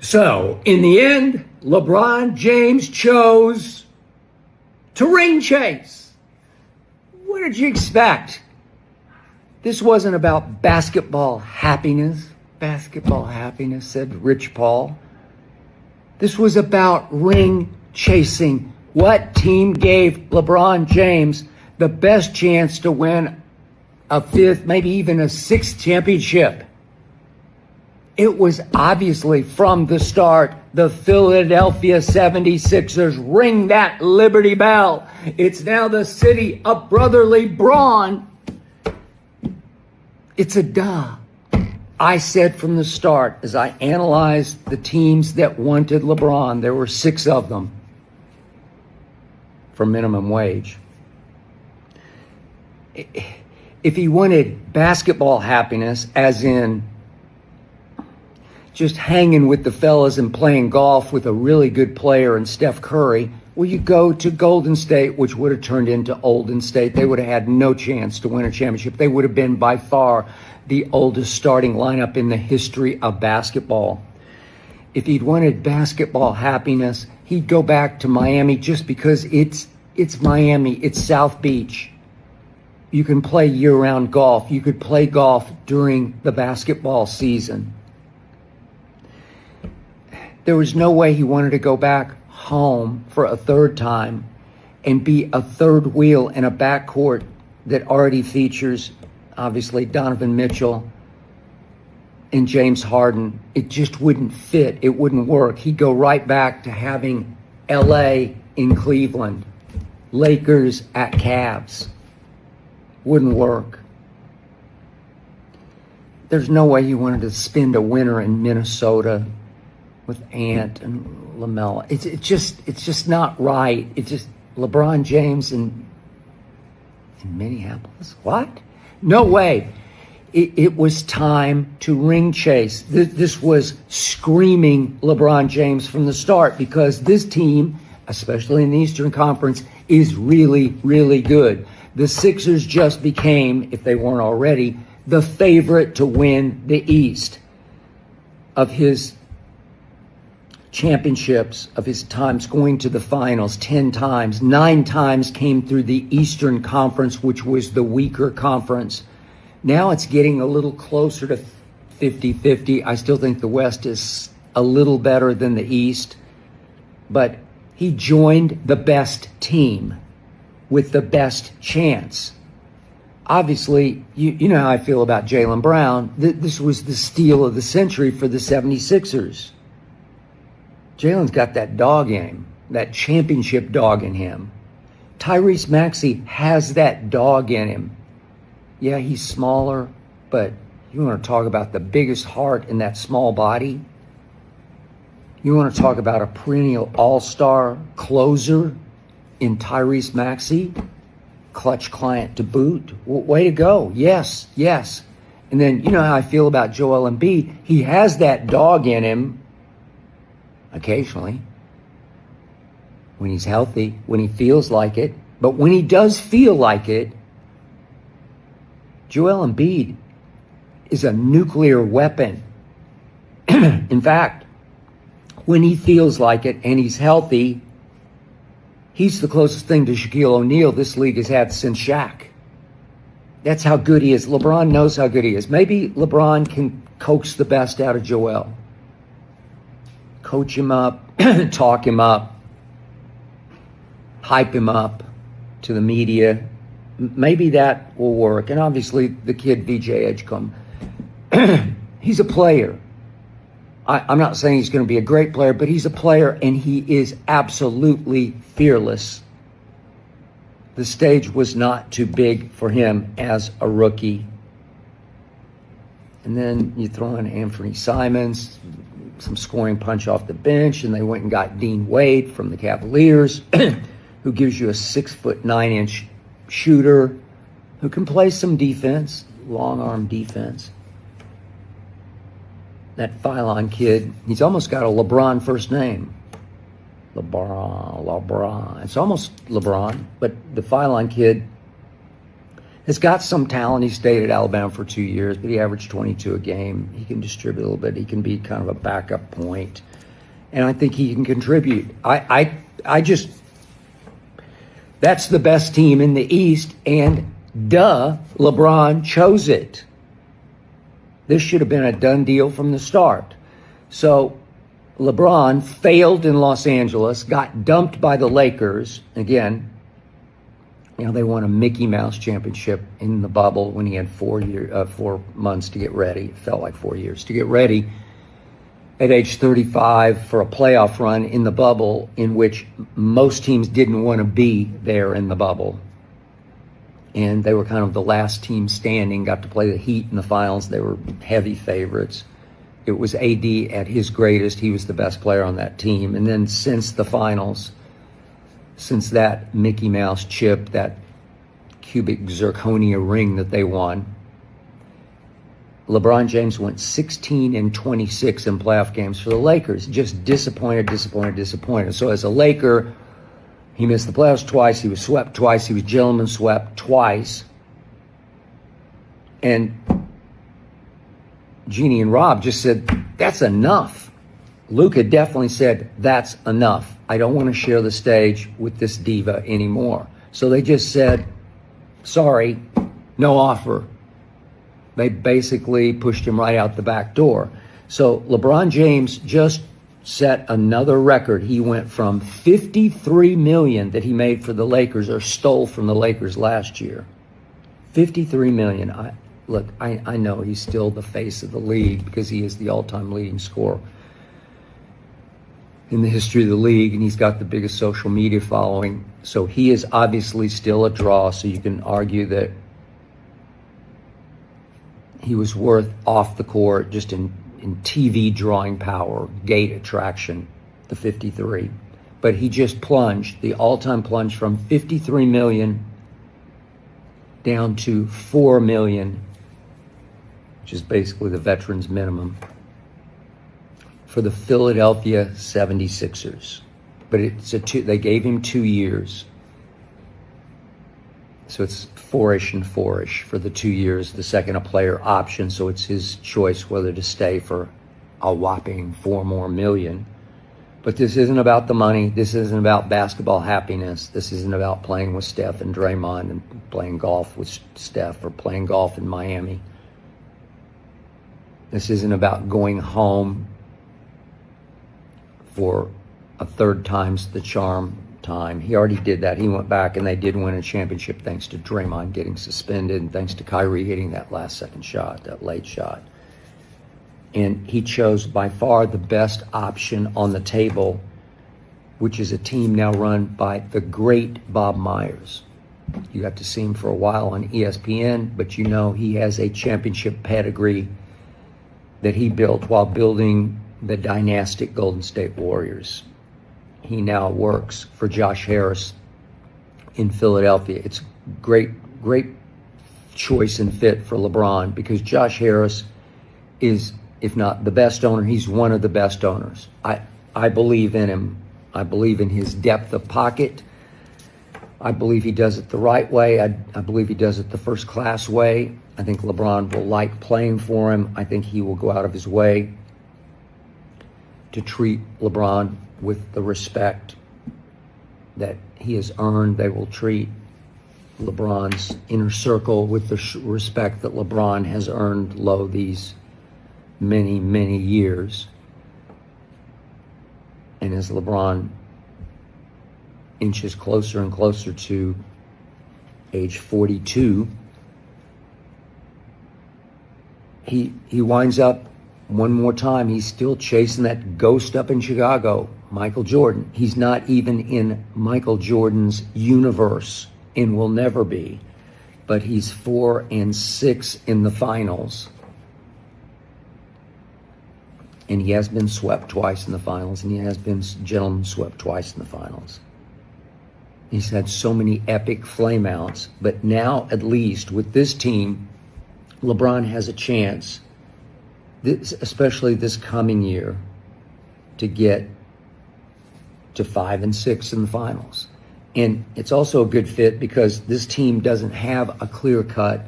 So, in the end, LeBron James chose to ring chase. What did you expect? This wasn't about basketball happiness. Basketball happiness, said Rich Paul. This was about ring chasing. What team gave LeBron James the best chance to win a fifth, maybe even a sixth championship? It was obviously from the start the Philadelphia 76ers. Ring that Liberty Bell. It's now the city of brotherly brawn. It's a duh. I said from the start, as I analyzed the teams that wanted LeBron, there were 6 of them for minimum wage. If he wanted basketball happiness, as in just hanging with the fellas and playing golf with a really good player and Steph Curry, well, you go to Golden State, which would have turned into Olden State. They would have had no chance to win a championship. They would have been by far the oldest starting lineup in the history of basketball. If he'd wanted basketball happiness, he'd go back to Miami just because it's Miami, it's South Beach. You can play year-round golf. You could play golf during the basketball season. There was no way he wanted to go back home for a third time and be a third wheel in a backcourt that already features, obviously, Donovan Mitchell and James Harden. It just wouldn't fit. It wouldn't work. He'd go right back to having LA in Cleveland, Lakers at Cavs. Wouldn't work. There's no way he wanted to spend a winter in Minnesota with Ant and LaMelo. It's just not right. It's just LeBron James in Minneapolis. What? No way. It was time to ring chase. This was screaming LeBron James from the start, because this team, especially in the Eastern Conference, is really, really good. The Sixers just became, if they weren't already, the favorite to win the East. Of his championships, of his times going to the finals 10 times, 9 times came through the Eastern Conference, which was the weaker conference. Now it's getting a little closer to 50-50. I still think the West is a little better than the East, but he joined the best team with the best chance. Obviously, you know how I feel about Jaylen Brown. This was the steal of the century for the 76ers. Jaylen's got that dog in him, that championship dog in him. Tyrese Maxey has that dog in him. Yeah, he's smaller, but you want to talk about the biggest heart in that small body? You want to talk about a perennial all-star closer in Tyrese Maxey? Clutch client to boot. Way to go. Yes, yes. And then, you know how I feel about Joel Embiid. He has that dog in him occasionally, when he's healthy, when he feels like it. But when he does feel like it, Joel Embiid is a nuclear weapon. In fact, when he feels like it and he's healthy, he's the closest thing to Shaquille O'Neal this league has had since Shaq. That's how good he is. LeBron knows how good he is. Maybe LeBron can coax the best out of Joel. Coach him up, talk him up, hype him up to the media. Maybe that will work. And obviously the kid VJ Edgecombe, he's a player. I'm not saying he's going to be a great player, but he's a player, and he is absolutely fearless. The stage was not too big for him as a rookie. And then you throw in Anthony Simons, some scoring punch off the bench, and they went and got Dean Wade from the Cavaliers, who gives you a 6'9" shooter who can play some defense, long arm defense. That Phylon kid, he's almost got a LeBron first name. LeBron. It's almost LeBron, but the Phylon kid has got some talent. He stayed at Alabama for 2 years, but he averaged 22 a game. He can distribute a little bit. He can be kind of a backup point. and I think he can contribute. I just, that's the best team in the East, and LeBron chose it. This should have been a done deal from the start. So LeBron failed in Los Angeles, got dumped by the Lakers. Again, they won a Mickey Mouse championship in the bubble when he had 4 months to get ready. It felt like 4 years to get ready at age 35 for a playoff run in the bubble, in which most teams didn't want to be there in the bubble. And they were kind of the last team standing, got to play the Heat in the finals. They were heavy favorites. It was AD at his greatest. He was the best player on that team. And then since the finals, since that Mickey Mouse chip, that cubic zirconia ring that they won, LeBron James went 16-26 in playoff games for the Lakers. Just disappointed. So as a Laker, he missed the playoffs twice. He was swept twice. He was gentleman swept twice. And Jeannie and Rob just said, that's enough. Luka definitely said, that's enough. I don't want to share the stage with this diva anymore. So they just said, sorry, no offer. They basically pushed him right out the back door. So LeBron James just set another record. He went from $53 million that he made for the Lakers, or stole from the Lakers last year. $53 million. I know he's still the face of the league because he is the all-time leading scorer in the history of the league, and he's got the biggest social media following. So he is obviously still a draw. So you can argue that he was worth off the court, just in TV drawing power, gate attraction, the 53. But he just plunged, the all-time plunge, from 53 million down to 4 million, which is basically the veterans minimum, for the Philadelphia 76ers. But they gave him 2 years. So it's 4-ish and 4-ish for the 2 years, the second a player option. So it's his choice whether to stay for a whopping 4 more million. But this isn't about the money. This isn't about basketball happiness. This isn't about playing with Steph and Draymond and playing golf with Steph or playing golf in Miami. This isn't about going home for a third time's the charm time. He already did that. He went back and they did win a championship thanks to Draymond getting suspended and thanks to Kyrie hitting that last second shot, that late shot. And he chose by far the best option on the table, which is a team now run by the great Bob Myers. You got to see him for a while on ESPN, but you know he has a championship pedigree that he built while building the dynastic Golden State Warriors. He now works for Josh Harris in Philadelphia. It's great choice and fit for LeBron because Josh Harris is, if not the best owner, he's one of the best owners. I believe in him. I believe in his depth of pocket. I believe he does it the right way. I believe he does it the first class way. I think LeBron will like playing for him. I think he will go out of his way to treat LeBron with the respect that he has earned. They will treat LeBron's inner circle with the respect that LeBron has earned these many, many years. And as LeBron inches closer and closer to age 42, he winds up one more time. He's still chasing that ghost up in Chicago, Michael Jordan. He's not even in Michael Jordan's universe and will never be, but he's 4-6 in the finals. And he has been swept twice in the finals, and he has been gentleman swept twice in the finals. He's had so many epic flameouts, but now at least with this team, LeBron has a chance, especially this coming year, to get to 5-6 in the finals. And it's also a good fit because this team doesn't have a clear-cut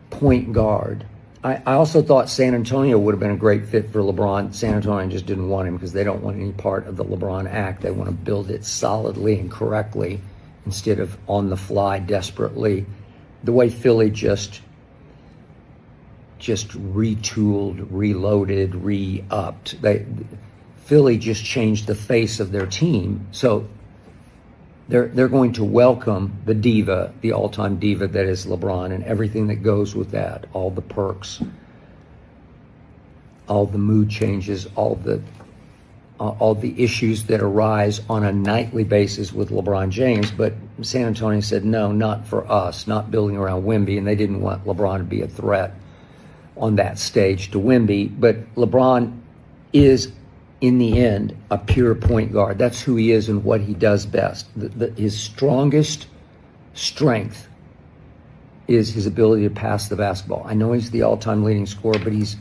point guard. I also thought San Antonio would have been a great fit for LeBron. San Antonio just didn't want him because they don't want any part of the LeBron act. They want to build it solidly and correctly instead of on the fly desperately. The way Philly just retooled, reloaded, re-upped. Philly just changed the face of their team. So they're going to welcome the diva, the all-time diva that is LeBron, and everything that goes with that, all the perks, all the mood changes, all the issues that arise on a nightly basis with LeBron James. But San Antonio said, no, not for us, not building around Wemby, and they didn't want LeBron to be a threat on that stage to Wemby. But LeBron is, in the end, a pure point guard. That's who he is and what he does best. His strongest strength is his ability to pass the basketball. I know he's the all-time leading scorer, but he's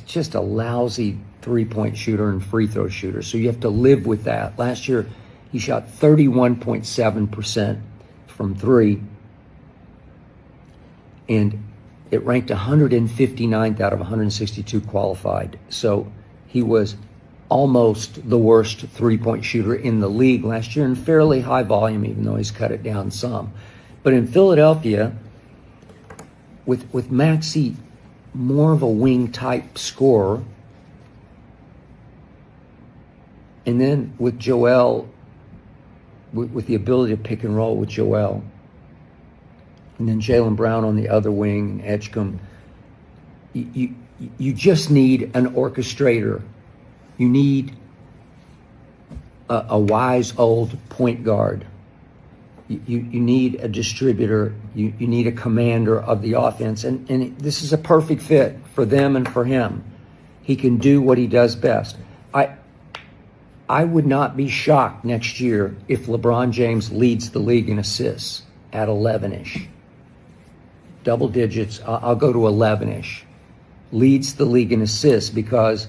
just a lousy three-point shooter and free throw shooter. So you have to live with that. Last year, he shot 31.7% from three, and it ranked 159th out of 162 qualified. So he was almost the worst three-point shooter in the league last year, in fairly high volume, even though he's cut it down some. But in Philadelphia, with Maxey more of a wing-type scorer, and then with Joel, with the ability to pick and roll with Joel, and then Jaylen Brown on the other wing, and Edgecombe, you just need an orchestrator. You need a wise old point guard. You need a distributor. You need a commander of the offense. And this is a perfect fit for them and for him. He can do what he does best. I would not be shocked next year if LeBron James leads the league in assists at 11-ish. Double digits. I'll go to 11-ish. Leads the league in assists because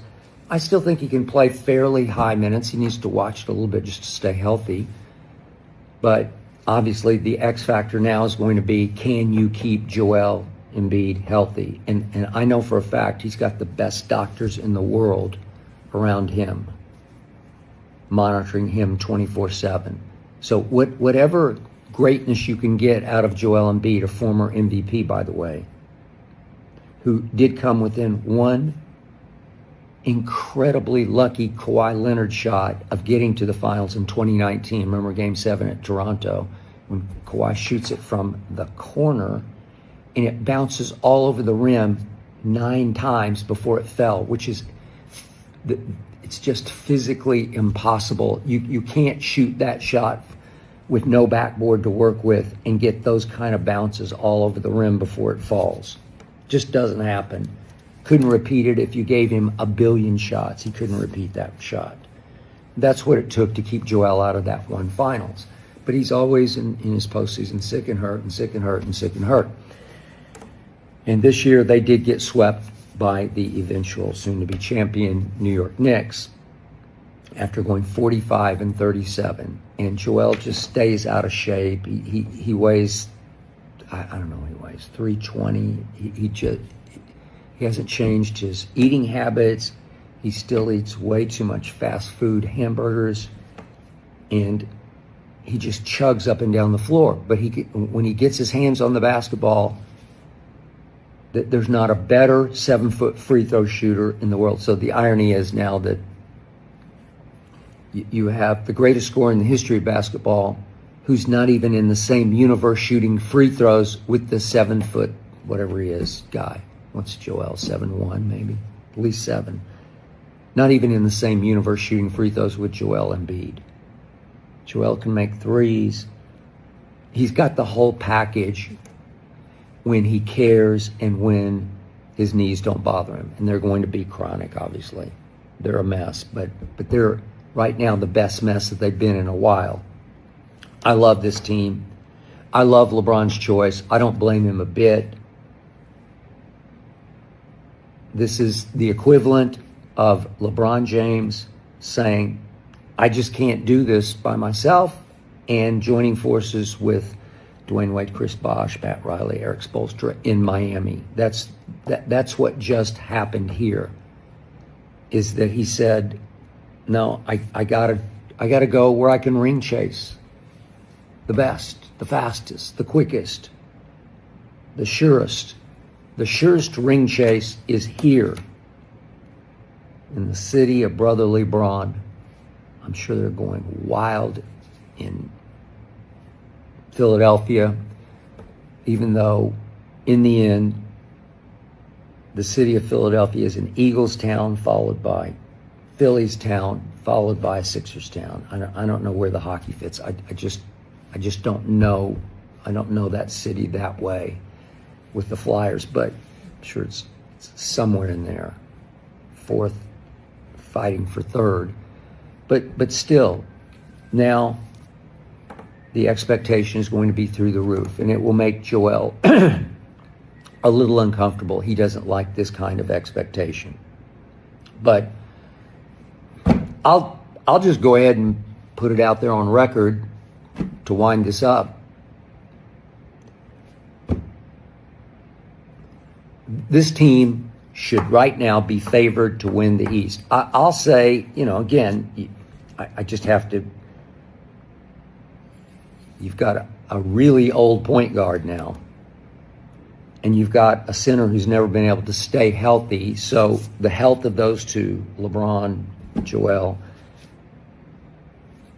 I still think he can play fairly high minutes. He needs to watch it a little bit just to stay healthy. But obviously the X factor now is going to be, can you keep Joel Embiid healthy? And I know for a fact he's got the best doctors in the world around him, monitoring him 24/7. So whatever greatness you can get out of Joel Embiid, a former MVP, by the way, who did come within one incredibly lucky Kawhi Leonard shot of getting to the finals in 2019. Remember Game 7 at Toronto when Kawhi shoots it from the corner and it bounces all over the rim 9 times before it fell, which is, it's just physically impossible. You can't shoot that shot with no backboard to work with and get those kind of bounces all over the rim before it falls. Just doesn't happen. Couldn't repeat it if you gave him a billion shots. He couldn't repeat that shot. That's what it took to keep Joel out of that one finals. But he's always in his postseason sick and hurt and sick and hurt and sick and hurt. And this year they did get swept by the eventual soon-to-be champion New York Knicks after going 45-37. And Joel just stays out of shape. He weighs, I don't know, he weighs 320. He hasn't changed his eating habits. He still eats way too much fast food, hamburgers, and he just chugs up and down the floor. But when he gets his hands on the basketball, there's not a better 7-foot free throw shooter in the world. So the irony is now that you have the greatest scorer in the history of basketball who's not even in the same universe shooting free throws with the 7-foot, whatever he is, guy. What's Joel, 7'1", maybe? At least 7. Not even in the same universe shooting free throws with Joel Embiid. Joel can make threes. He's got the whole package when he cares and when his knees don't bother him. And they're going to be chronic, obviously. They're a mess, but they're right now the best mess that they've been in a while. I love this team. I love LeBron's choice. I don't blame him a bit. This is the equivalent of LeBron James saying, I just can't do this by myself, and joining forces with Dwayne Wade, Chris Bosh, Pat Riley, Eric Spoelstra in Miami. That's what just happened here, is that he said, no, I gotta go where I can ring chase the best, the fastest, the quickest, the surest. The surest ring chase is here in the city of brother LeBron. I'm sure they're going wild in Philadelphia, even though in the end, the city of Philadelphia is an Eagles town, followed by Phillies town, followed by a Sixers town. I don't know where the hockey fits. I just don't know. I don't know that city that way with the Flyers, but I'm sure it's somewhere in there, fourth, fighting for third. But still, now the expectation is going to be through the roof, and it will make Joel a little uncomfortable. He doesn't like this kind of expectation. But I'll just go ahead and put it out there on record to wind this up. This team should right now be favored to win the East. I'll say, again, I just have to. You've got a really old point guard now, and you've got a center who's never been able to stay healthy. So the health of those two, LeBron, Joel,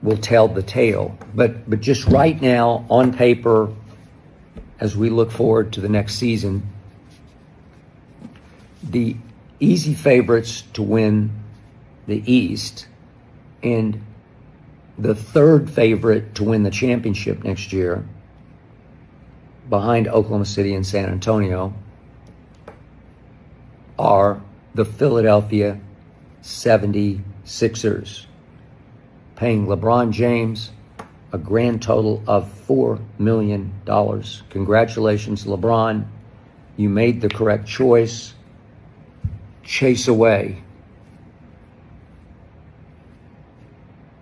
will tell the tale. But just right now, on paper, as we look forward to the next season, the easy favorites to win the East and the third favorite to win the championship next year, behind Oklahoma City and San Antonio, are the Philadelphia 76ers, paying LeBron James a grand total of $4 million. Congratulations, LeBron. You made the correct choice. Chase away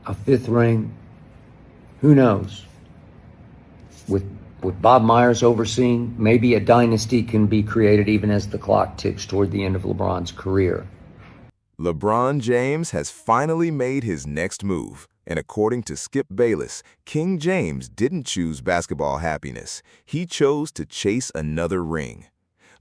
a fifth ring. Who knows? With Bob Myers overseeing, maybe a dynasty can be created even as the clock ticks toward the end of LeBron's career. LeBron James has finally made his next move. And according to Skip Bayless, King James didn't choose basketball happiness. He chose to chase another ring.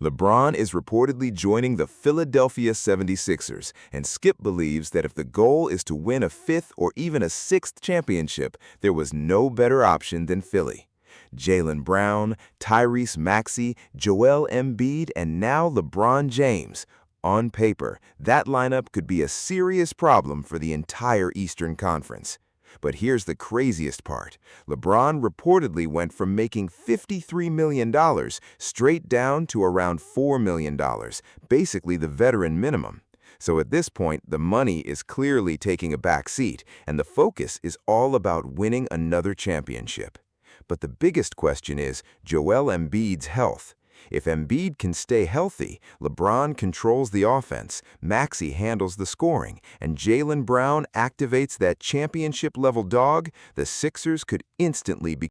LeBron is reportedly joining the Philadelphia 76ers, and Skip believes that if the goal is to win a fifth or even a sixth championship, there was no better option than Philly. Jaylen Brown, Tyrese Maxey, Joel Embiid, and now LeBron James. On paper, that lineup could be a serious problem for the entire Eastern Conference. But here's the craziest part. LeBron reportedly went from making $53 million straight down to around $4 million, basically the veteran minimum. So at this point, the money is clearly taking a back seat, and the focus is all about winning another championship. But the biggest question is Joel Embiid's health. If Embiid can stay healthy, LeBron controls the offense, Maxey handles the scoring, and Jaylen Brown activates that championship-level dog, the Sixers could instantly be